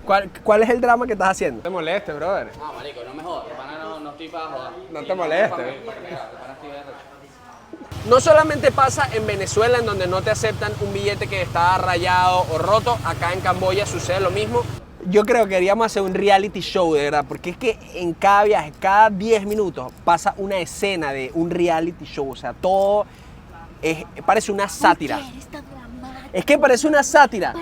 ¿Cuál es el drama que estás haciendo? No te molestes, brother. No, marico, no me jodas. No estoy para joder. No te molestes. Para que veas, para estoy de arrecho. No solamente pasa en Venezuela, en donde no te aceptan un billete que está rayado o roto, acá en Camboya sucede lo mismo. Yo creo que queríamos hacer un reality show, de verdad, porque es que en cada viaje, cada 10 minutos, pasa una escena de un reality show. O sea, todo parece una sátira. Es que parece una sátira.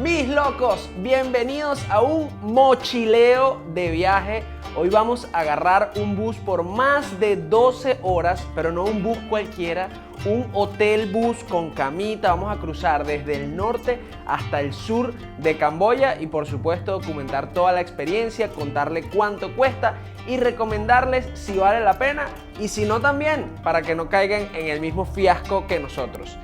Mis locos, bienvenidos a un mochileo de viaje. Hoy vamos a agarrar un bus por más de 12 horas, pero no un bus cualquiera, un hotel bus con camita. Vamos a cruzar desde el norte hasta el sur de Camboya y por supuesto documentar toda la experiencia, contarle cuánto cuesta y recomendarles si vale la pena y si no también, para que no caigan en el mismo fiasco que nosotros.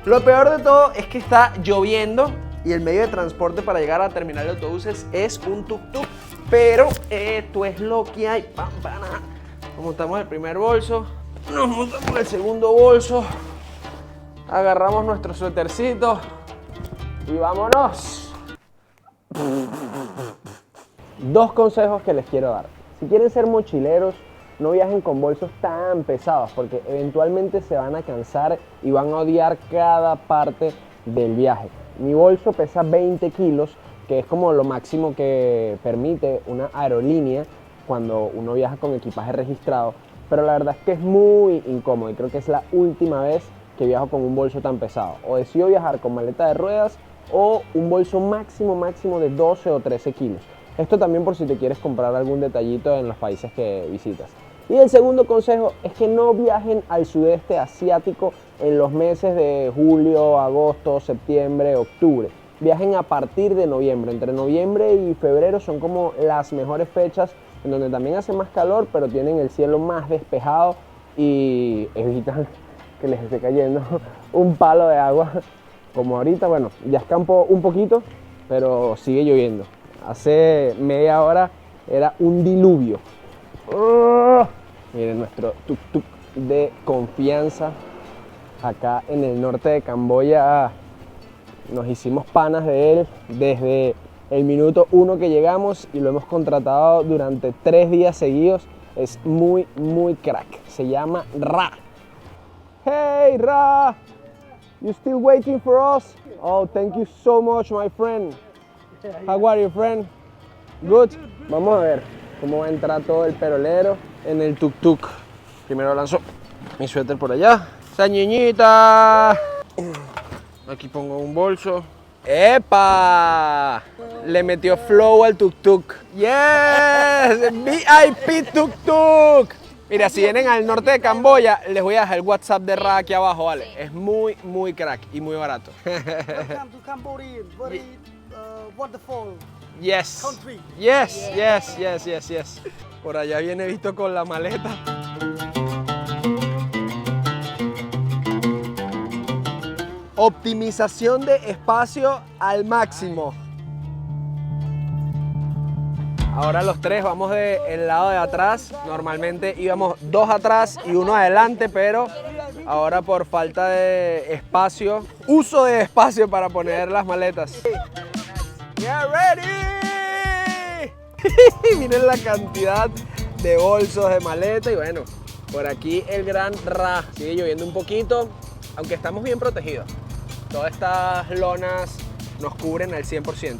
Lo peor de todo es que está lloviendo y el medio de transporte para llegar a la terminal de autobuses es un tuk-tuk. Pero esto es lo que hay. Nos montamos el primer bolso, nos montamos el segundo bolso, agarramos nuestro suétercito y vámonos. Dos consejos que les quiero dar. Si quieren ser mochileros, no viajen con bolsos tan pesados porque eventualmente se van a cansar y van a odiar cada parte del viaje. Mi bolso pesa 20 kilos, que es como lo máximo que permite una aerolínea cuando uno viaja con equipaje registrado, pero la verdad es que es muy incómodo y creo que es la última vez que viajo con un bolso tan pesado. O decido viajar con maleta de ruedas o un bolso máximo de 12 o 13 kilos. Esto también por si te quieres comprar algún detallito en los países que visitas. Y el segundo consejo es que no viajen al sudeste asiático en los meses de julio, agosto, septiembre, octubre. Viajen a partir de noviembre. Entre noviembre y febrero son como las mejores fechas en donde también hace más calor, pero tienen el cielo más despejado y evitan que les esté cayendo un palo de agua. Como ahorita, bueno, ya escampó un poquito, pero sigue lloviendo. Hace media hora era un diluvio. Miren nuestro tuk-tuk de confianza acá en el norte de Camboya. Nos hicimos panas de él desde el minuto 1 que llegamos y lo hemos contratado durante 3 días seguidos. Es muy crack. Se llama Ra. Hey Ra, you still waiting for us? Oh, thank you so much, my friend. How are you, friend? Good. Vamos a ver cómo va a entrar todo el perolero en el tuk-tuk. Primero lanzo mi suéter por allá. ¡Esa niñita! Aquí pongo un bolso. ¡Epa! Le metió flow al tuk-tuk. ¡Yes! VIP tuk-tuk. Mira, si vienen al norte de Camboya, les voy a dejar el WhatsApp de Ra aquí abajo, ¿vale? Es muy crack y muy barato. Welcome to Cambodia, very wonderful Yes. country. Yes. Por allá viene Visto con la maleta. Optimización de espacio al máximo. Ahora los tres vamos del lado de atrás. Normalmente íbamos 2 atrás y 1 adelante, pero ahora por falta de espacio, uso de espacio para poner las maletas. Get ready. Miren la cantidad de bolsos, de maleta y bueno, por aquí el gran Ra. Sigue lloviendo un poquito, aunque estamos bien protegidos. Todas estas lonas nos cubren al 100%.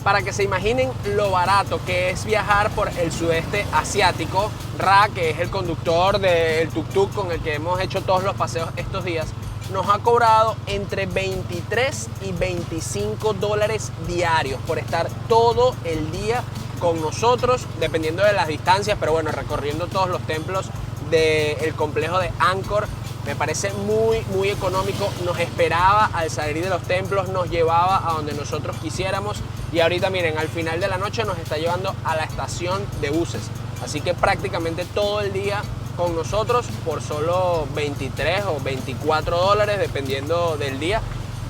Para que se imaginen lo barato que es viajar por el sudeste asiático, Ra, que es el conductor del tuk-tuk con el que hemos hecho todos los paseos estos días, nos ha cobrado entre 23 y 25 dólares diarios por estar todo el día con nosotros, dependiendo de las distancias, pero bueno, recorriendo todos los templos del complejo de Angkor. Me parece muy económico, nos esperaba al salir de los templos, nos llevaba a donde nosotros quisiéramos y ahorita miren, al final de la noche nos está llevando a la estación de buses. Así que prácticamente todo el día con nosotros por solo 23 o 24 dólares dependiendo del día.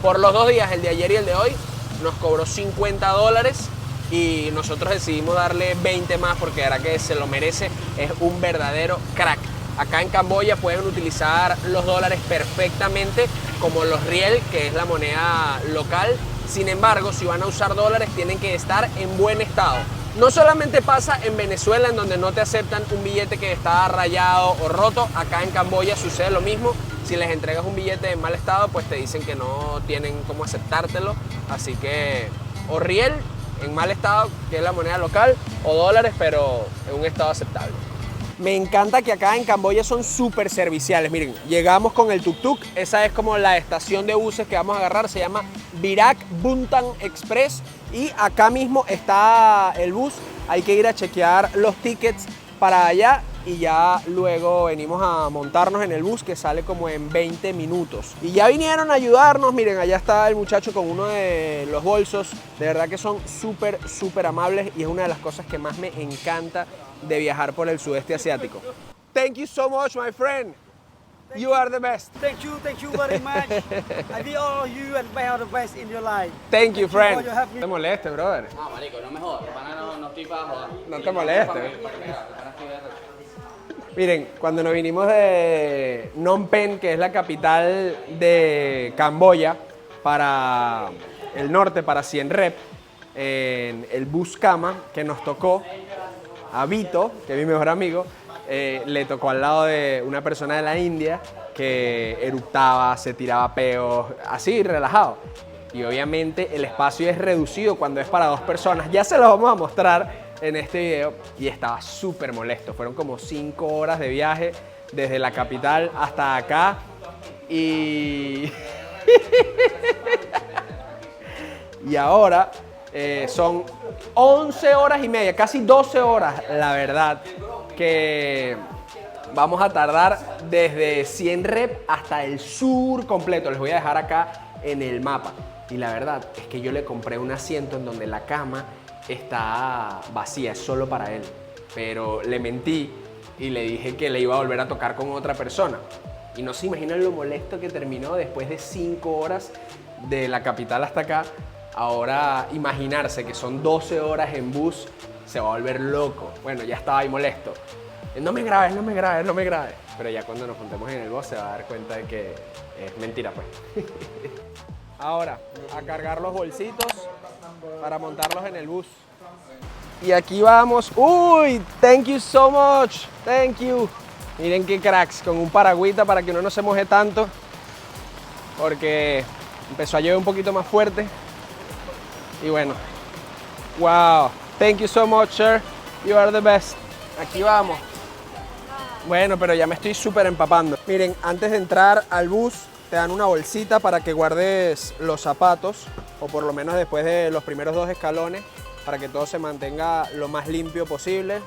Por los 2 días, el de ayer y el de hoy, nos cobró 50 dólares y nosotros decidimos darle 20 más porque la verdad que se lo merece, es un verdadero crack. Acá en Camboya pueden utilizar los dólares perfectamente como los riel, que es la moneda local, Sin embargo, si van a usar dólares, tienen que estar en buen estado. No solamente pasa en Venezuela, en donde no te aceptan un billete que está rayado o roto. Acá en Camboya sucede lo mismo. Si les entregas un billete en mal estado, pues te dicen que no tienen cómo aceptártelo. Así que o riel en mal estado, que es la moneda local, o dólares, pero en un estado aceptable. Me encanta que acá en Camboya son súper serviciales. Miren, llegamos con el tuk-tuk. Esa es como la estación de buses que vamos a agarrar. Se llama Virak Buntan Express. Y acá mismo está el bus. Hay que ir a chequear los tickets para allá. Y ya luego venimos a montarnos en el bus, que sale como en 20 minutos. Y ya vinieron a ayudarnos. Miren, allá está el muchacho con uno de los bolsos. De verdad que son súper, súper amables. Y es una de las cosas que más me encanta de viajar por el sudeste asiático. Thank you so much, my friend. You are the best. Thank you very much. I wish all you and all the best in your life. Thank you, friend. for your help. No te molestes, brother. No, marico, no me jodas. Pana, no estoy para joder. No te molestes. Para que pana estoy de arrecho. Miren, cuando nos vinimos de Phnom Penh, que es la capital de Camboya, para el norte, para Siem Reap, en el bus Kama que nos tocó, a Vito, que es mi mejor amigo, le tocó al lado de una persona de la India que eructaba, se tiraba peos, así, relajado. Y obviamente el espacio es reducido cuando es para 2 personas. Ya se los vamos a mostrar en este video. Y estaba súper molesto. Fueron como 5 horas de viaje desde la capital hasta acá. Y... y ahora son 11 horas y media, casi 12 horas, la verdad, que vamos a tardar desde Siem Reap hasta el sur completo. Les voy a dejar acá en el mapa. Y la verdad es que yo le compré un asiento en donde la cama está vacía, es solo para él. Pero le mentí y le dije que le iba a volver a tocar con otra persona. Y no se imaginan lo molesto que terminó después de 5 horas de la capital hasta acá. Ahora imaginarse que son 12 horas en bus, se va a volver loco. Bueno, ya estaba ahí molesto. No me grabes, no me grabes, no me grabes. Pero ya cuando nos juntemos en el bus se va a dar cuenta de que es mentira, pues. Ahora, a cargar los bolsitos para montarlos en el bus. Y aquí vamos. ¡Uy! Thank you so much. Thank you. Miren qué cracks, con un paragüita para que uno no se moje tanto. Porque empezó a llover un poquito más fuerte. Y bueno, wow, thank you so much, sir. You are the best. Aquí vamos. Bueno, pero ya me estoy súper empapando. Miren, antes de entrar al bus, te dan una bolsita para que guardes los zapatos, o por lo menos después de los primeros 2 escalones, para que todo se mantenga lo más limpio posible.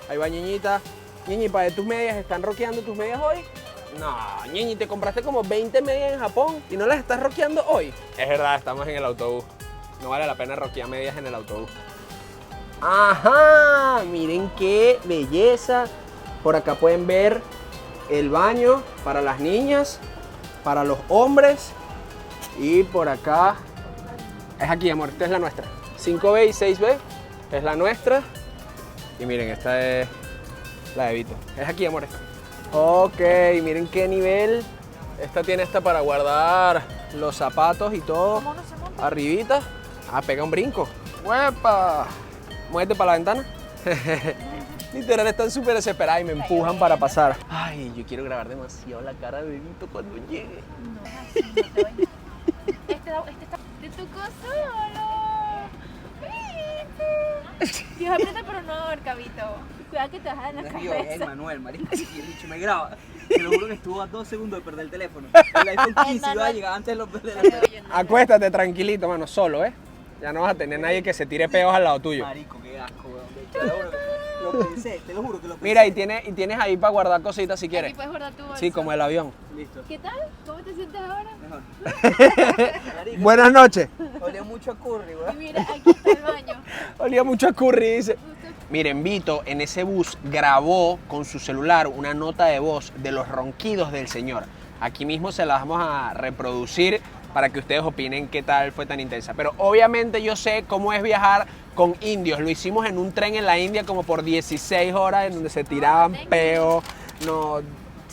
Ahí va Ñiñita. Ñiñi, ¿para tus medias? ¿Están rockeando tus medias hoy? No, Ñiñi, te compraste como 20 medias en Japón y no las estás rockeando hoy. Es verdad, estamos en el autobús. No vale la pena rockear medias en el autobús. ¡Ajá! Miren qué belleza. Por acá pueden ver el baño para las niñas, para los hombres. Y por acá, es aquí, amor, esta es la nuestra. 5B y 6B es la nuestra. Y miren, esta es la de Vito. Es aquí, amor, esta. Ok, miren qué nivel. Esta tiene para guardar los zapatos y todo. ¿Cómo no se monta? Arribita. Ah, pega un brinco. ¡Huepa! Muévete para la ventana. Literal, están súper desesperadas y me empujan para pasar. Ay, yo quiero grabar demasiado la cara de Vito cuando llegue. No, así no te bañes. Este está de tu solo. Dios aprieta pero no ahorca, Vito. Cuidado que te vas a dar en la cabeza. Manuel, marica, y el bicho me graba. Te lo juro que estuvo a 2 segundos de perder el teléfono. El iPhone 15 iba a llegar antes de los Acuéstate tranquilito, mano, solo, ¿eh? Ya no vas a tener nadie que se tire peos al lado tuyo. Marico, qué asco, weón. Te lo juro que lo pensé, te lo juro que lo pensé. Mira, y tienes ahí para guardar cositas si quieres. Aquí puedes guardar tu bolsa. Sí, como el avión. Listo. ¿Qué tal? ¿Cómo te sientes ahora? Mejor. Marico, Buenas noches. olía mucho a curry, Y weón. mira, aquí está el baño. Olía mucho a curry, dice. Miren, Vito en ese bus grabó con su celular una nota de voz de los ronquidos del señor. Aquí mismo se la vamos a reproducir para que ustedes opinen qué tal fue tan intensa. Pero obviamente yo sé cómo es viajar con indios. Lo hicimos en un tren en la India como por 16 horas en donde se tiraban peos, no,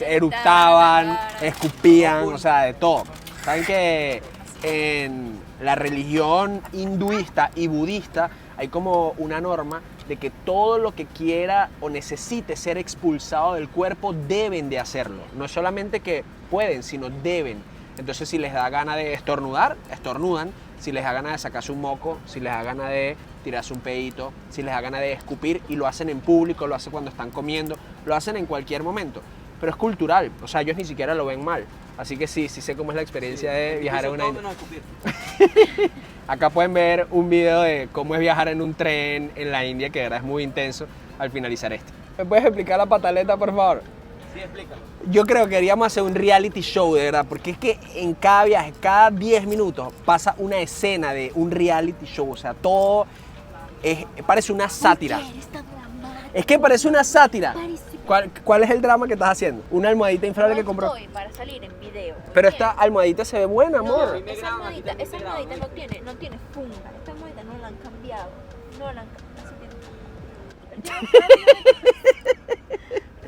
eructaban, escupían, o sea, de todo. Saben que en la religión hinduista y budista hay como una norma de que todo lo que quiera o necesite ser expulsado del cuerpo deben de hacerlo. No es solamente que pueden, sino deben. Entonces si les da gana de estornudar, estornudan. Si les da gana de sacarse un moco, si les da gana de tirarse un pedito, si les da gana de escupir, y lo hacen en público, lo hacen cuando están comiendo, lo hacen en cualquier momento. Pero es cultural, o sea, ellos ni siquiera lo ven mal. Así que sí sé cómo es la experiencia de viajar en una... Acá pueden ver un video de cómo es viajar en un tren en la India, que de verdad es muy intenso al finalizar este. ¿Me puedes explicar la pataleta, por favor? Sí, explícalo. Yo creo que queríamos hacer un reality show, de verdad, porque es que en cada viaje, cada 10 minutos, pasa una escena de un reality show. O sea, todo parece una sátira. Es que parece una sátira. ¿Cuál es el drama que estás haciendo? Una almohadita inflable que compró. Para salir en video. Pero esta almohadita se ve buena, amor. No, esa almohadita no tiene funga. Esta almohadita no la han cambiado. No la han cambiado.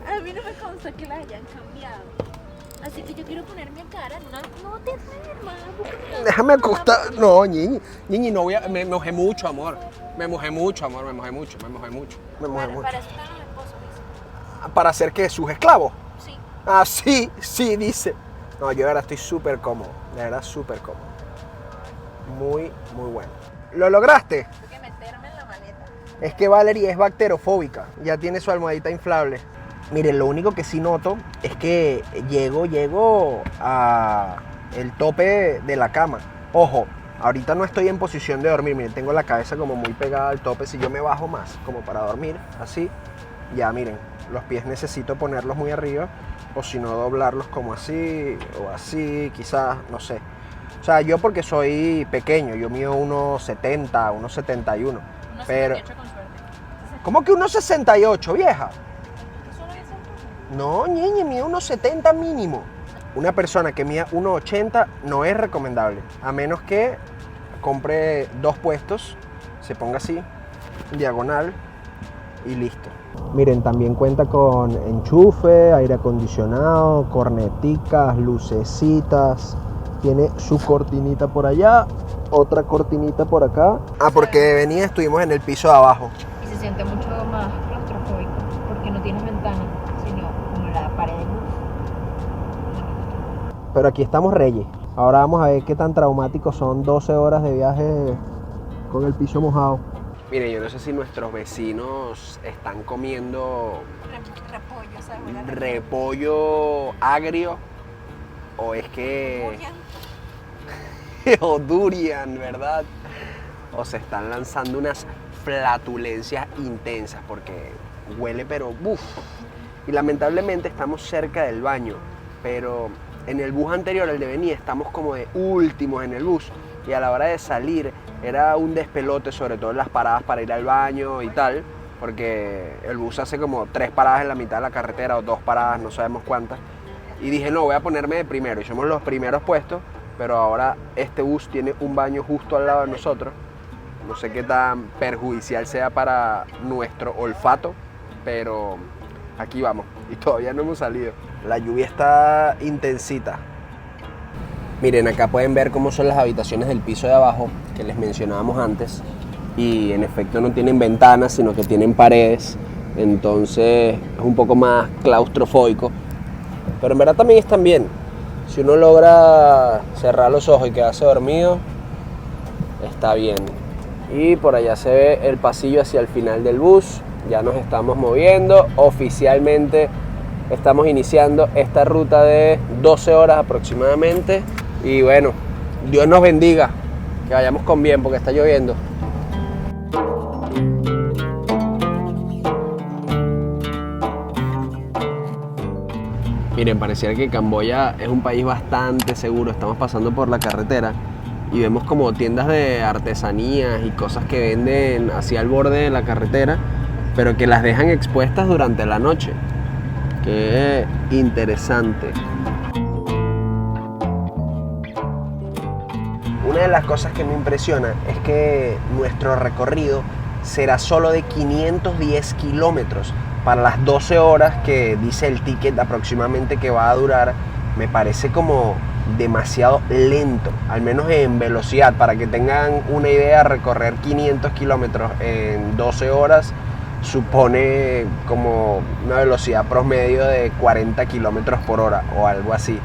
A mí no me consta que la hayan cambiado. Así que yo quiero poner mi cara en una... No te duermas. Déjame acostar. No, Ñiñi, no voy a... Me mojé mucho, amor. Me mojé mucho. Para eso están los esposos, dice. ¿Para hacer qué? ¿Sus esclavos? Sí. Ah, sí, dice. No, yo ahora estoy súper cómodo. De verdad, súper cómodo. Muy bueno. ¿Lo lograste? Tengo que meterme en la maleta. Es que Valerie es bacterofóbica. Ya tiene su almohadita inflable. Miren, lo único que sí noto es que llego a el tope de la cama. Ojo, ahorita no estoy en posición de dormir. Miren, tengo la cabeza como muy pegada al tope. Si yo me bajo más, como para dormir, así, ya miren, los pies necesito ponerlos muy arriba. O si no, doblarlos como así, o así, quizás, no sé. O sea, yo porque soy pequeño, yo mido 1,70, 1,71. Pero... con suerte. ¿Cómo que 1,68, vieja? No, Ñeñe, mide 1,70 mínimo. Una persona que mida 1,80 no es recomendable, a menos que compre 2 puestos, se ponga así, diagonal y listo. Miren, también cuenta con enchufe, aire acondicionado, corneticas, lucecitas. Tiene su cortinita por allá, otra cortinita por acá. Ah, porque de venida estuvimos en el piso de abajo. Y se siente mucho más claustrofóbico porque no tiene ventana, sino como la pared de luz. Pero aquí estamos reyes. Ahora vamos a ver qué tan traumáticos son 12 horas de viaje con el piso mojado. Miren, yo no sé si nuestros vecinos están comiendo Repollo, ¿sabes? repollo agrio o es que... o durian, ¿verdad? O se están lanzando unas flatulencias intensas porque huele pero ¡buf! Y lamentablemente estamos cerca del baño, pero en el bus anterior, el de venida, estamos como de últimos en el bus y a la hora de salir era un despelote, sobre todo en las paradas para ir al baño y tal, porque el bus hace como 3 paradas en la mitad de la carretera o 2 paradas, no sabemos cuántas, y dije no, voy a ponerme de primero y somos los primeros puestos, pero ahora este bus tiene un baño justo al lado de nosotros. No sé qué tan perjudicial sea para nuestro olfato, pero aquí vamos y todavía no hemos salido. La lluvia está intensita. Miren, acá pueden ver cómo son las habitaciones del piso de abajo que les mencionábamos antes. Y en efecto no tienen ventanas, sino que tienen paredes. Entonces es un poco más claustrofóbico. Pero en verdad también están bien. Si uno logra cerrar los ojos y quedarse dormido, está bien. Y por allá se ve el pasillo hacia el final del bus. Ya nos estamos moviendo. Oficialmente estamos iniciando esta ruta de 12 horas aproximadamente. Y bueno, Dios nos bendiga. Que vayamos con bien porque está lloviendo. Miren, pareciera que Camboya es un país bastante seguro. Estamos pasando por la carretera y vemos como tiendas de artesanías y cosas que venden hacia el borde de la carretera, pero que las dejan expuestas durante la noche. Qué interesante. Una de las cosas que me impresiona es que nuestro recorrido será solo de 510 kilómetros. Para las 12 horas que dice el ticket aproximadamente que va a durar, me parece como demasiado lento, al menos en velocidad. Para que tengan una idea, recorrer 500 kilómetros en 12 horas supone como una velocidad promedio de 40 kilómetros por hora o algo así.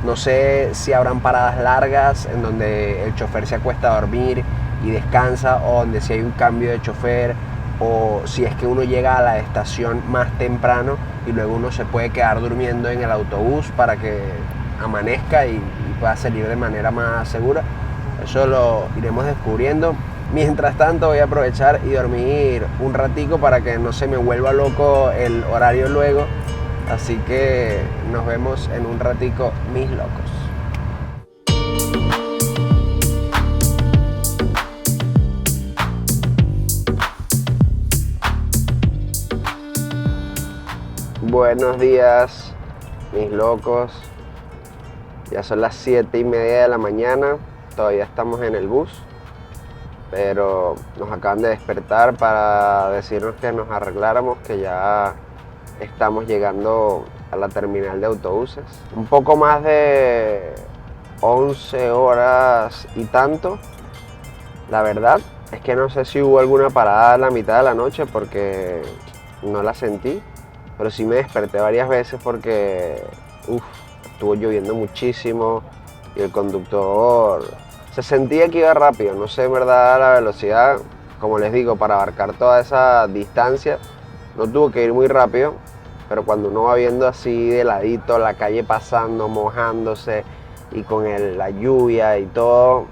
No sé si habrán paradas largas en donde el chofer se acuesta a dormir y descansa, o donde si hay un cambio de chofer, o si es que uno llega a la estación más temprano y luego uno se puede quedar durmiendo en el autobús para que amanezca y pueda salir de manera más segura. Eso lo iremos descubriendo. Mientras tanto voy a aprovechar y dormir un ratico para que no se me vuelva loco el horario luego. Así que nos vemos en un ratico, mis locos. Buenos días, mis locos. Ya son las 7:30 de la mañana. Todavía estamos en el bus, pero nos acaban de despertar para decirnos que nos arregláramos, que ya estamos llegando a la terminal de autobuses. Un poco más de 11 horas y tanto. La verdad es que no sé si hubo alguna parada a la mitad de la noche porque no la sentí, pero sí me desperté varias veces porque estuvo lloviendo muchísimo y el conductor se sentía que iba rápido. No sé en verdad la velocidad, como les digo, para abarcar toda esa distancia no tuvo que ir muy rápido, pero cuando uno va viendo así de ladito la calle pasando, mojándose y con la lluvia y todo,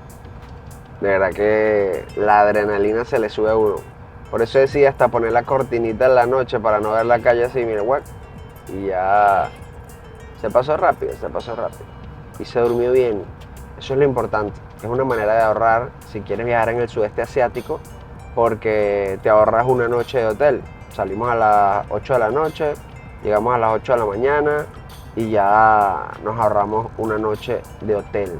de verdad que la adrenalina se le sube a uno. Por eso decía hasta poner la cortinita en la noche para no ver la calle así, mira, guac, y ya se pasó rápido. Y se durmió bien. Eso es lo importante. Es una manera de ahorrar si quieres viajar en el sudeste asiático, porque te ahorras una noche de hotel. Salimos a las 8 de la noche, llegamos a las 8 de la mañana y ya nos ahorramos una noche de hotel.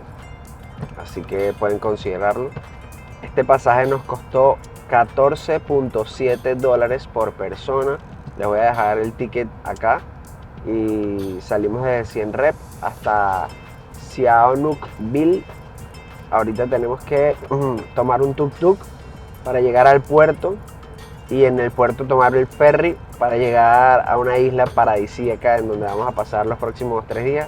Así que pueden considerarlo. Este pasaje nos costó $14.7 por persona. Les voy a dejar el ticket acá. Y salimos desde Siem Reap hasta Sihanoukville. Ahorita tenemos que tomar un tuk-tuk para llegar al puerto, y en el puerto tomar el ferry para llegar a una isla paradisíaca en donde vamos a pasar los próximos 3 días.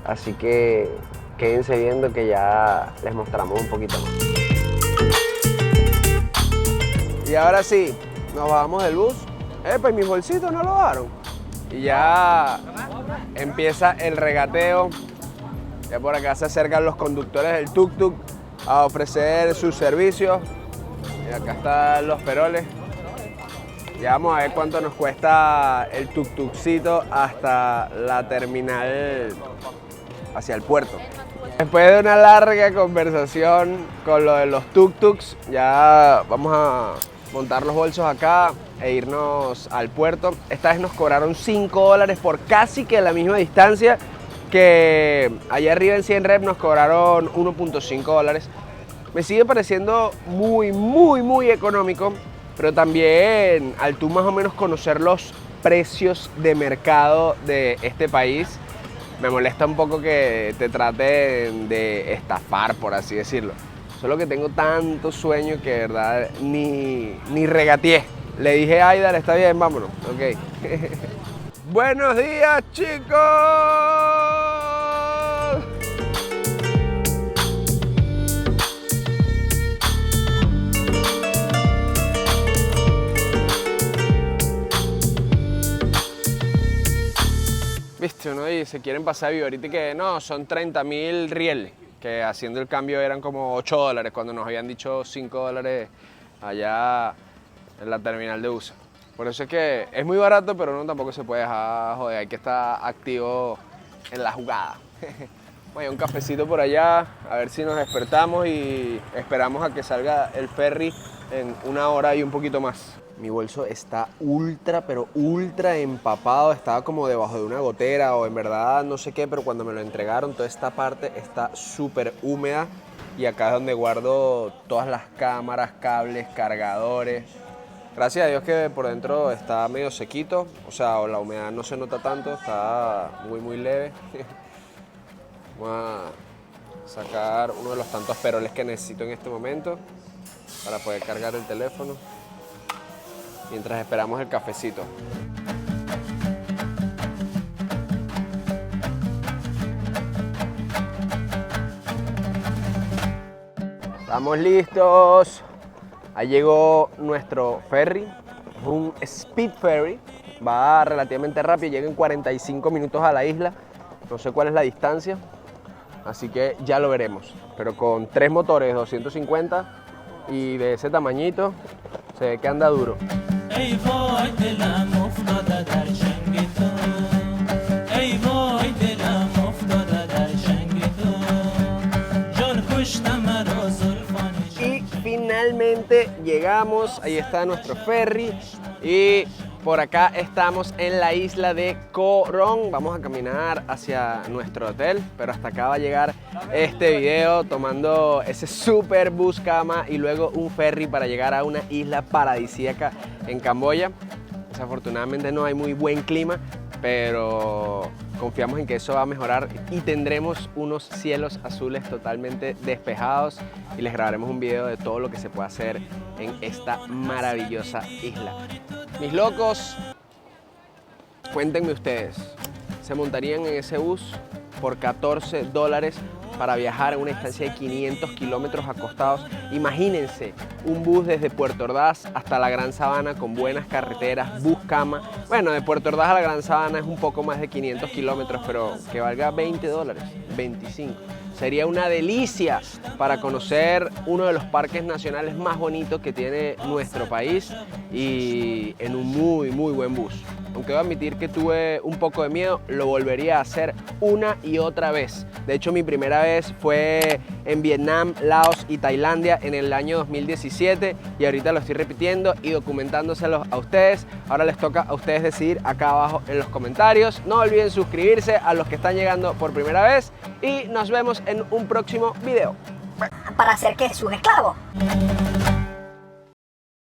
Así que quédense viendo que ya les mostramos un poquito más. Y ahora sí, nos bajamos del bus. Pues mis bolsitos no lo bajaron. Y ya empieza el regateo. Ya por acá se acercan los conductores del tuk-tuk a ofrecer sus servicios. Y acá están los peroles. Ya vamos a ver cuánto nos cuesta el tuk-tukcito hasta la terminal hacia el puerto. Después de una larga conversación con lo de los tuk-tuks, ya vamos a montar los bolsos acá e irnos al puerto. Esta vez nos cobraron $5 por casi que la misma distancia que allá arriba en Siem Reap nos cobraron $1.5. Me sigue pareciendo muy económico, pero también al tú más o menos conocer los precios de mercado de este país, me molesta un poco que te traten de estafar, por así decirlo. Solo que tengo tanto sueño que de verdad ni regateé. Le dije, ay, dale, está bien, vámonos. Ok. Buenos días, chicos. Viste, uno dice, quieren pasar vivo, ahorita que no, son 30.000 rieles, que haciendo el cambio eran como $8, cuando nos habían dicho $5 allá en la terminal de USA. Por eso es que es muy barato, pero uno tampoco se puede dejar joder, hay que estar activo en la jugada. Bueno, un cafecito por allá, a ver si nos despertamos y esperamos a que salga el ferry en 1 hora y un poquito más. Mi bolso está pero ultra empapado, estaba como debajo de una gotera o en verdad no sé qué, pero cuando me lo entregaron toda esta parte está súper húmeda y acá es donde guardo todas las cámaras, cables, cargadores. Gracias a Dios que por dentro está medio sequito, o sea, la humedad no se nota tanto, está muy leve. Vamos a sacar uno de los tantos peroles que necesito en este momento para poder cargar el teléfono mientras esperamos el cafecito. Estamos listos. Ahí llegó nuestro ferry, un speed ferry. Va relativamente rápido, llega en 45 minutos a la isla. No sé cuál es la distancia, así que ya lo veremos. Pero con 3 motores 250 y de ese tamañito, se ve que anda duro. Y finalmente llegamos, ahí está nuestro ferry y por acá estamos en la isla de Koh Rong. Vamos a caminar hacia nuestro hotel, pero hasta acá va a llegar este video tomando ese super bus cama y luego un ferry para llegar a una isla paradisíaca en Camboya. Desafortunadamente no hay muy buen clima, pero confiamos en que eso va a mejorar y tendremos unos cielos azules totalmente despejados y les grabaremos un video de todo lo que se puede hacer en esta maravillosa isla. Mis locos, cuéntenme ustedes, ¿se montarían en ese bus por $14 para viajar en una distancia de 500 kilómetros acostados? Imagínense un bus desde Puerto Ordaz hasta la Gran Sabana con buenas carreteras, bus cama. Bueno, de Puerto Ordaz a la Gran Sabana es un poco más de 500 kilómetros, pero que valga $20, 25. Sería una delicia para conocer uno de los parques nacionales más bonitos que tiene nuestro país y en un muy buen bus. Aunque debo admitir que tuve un poco de miedo, lo volvería a hacer una y otra vez. De hecho, mi primera vez fue en Vietnam, Laos y Tailandia en el año 2017 y ahorita lo estoy repitiendo y documentándoselos a ustedes. Ahora les toca a ustedes decidir acá abajo en los comentarios. No olviden suscribirse a los que están llegando por primera vez y nos vemos en un próximo video. ¿Para hacer qué? ¿Sus esclavos?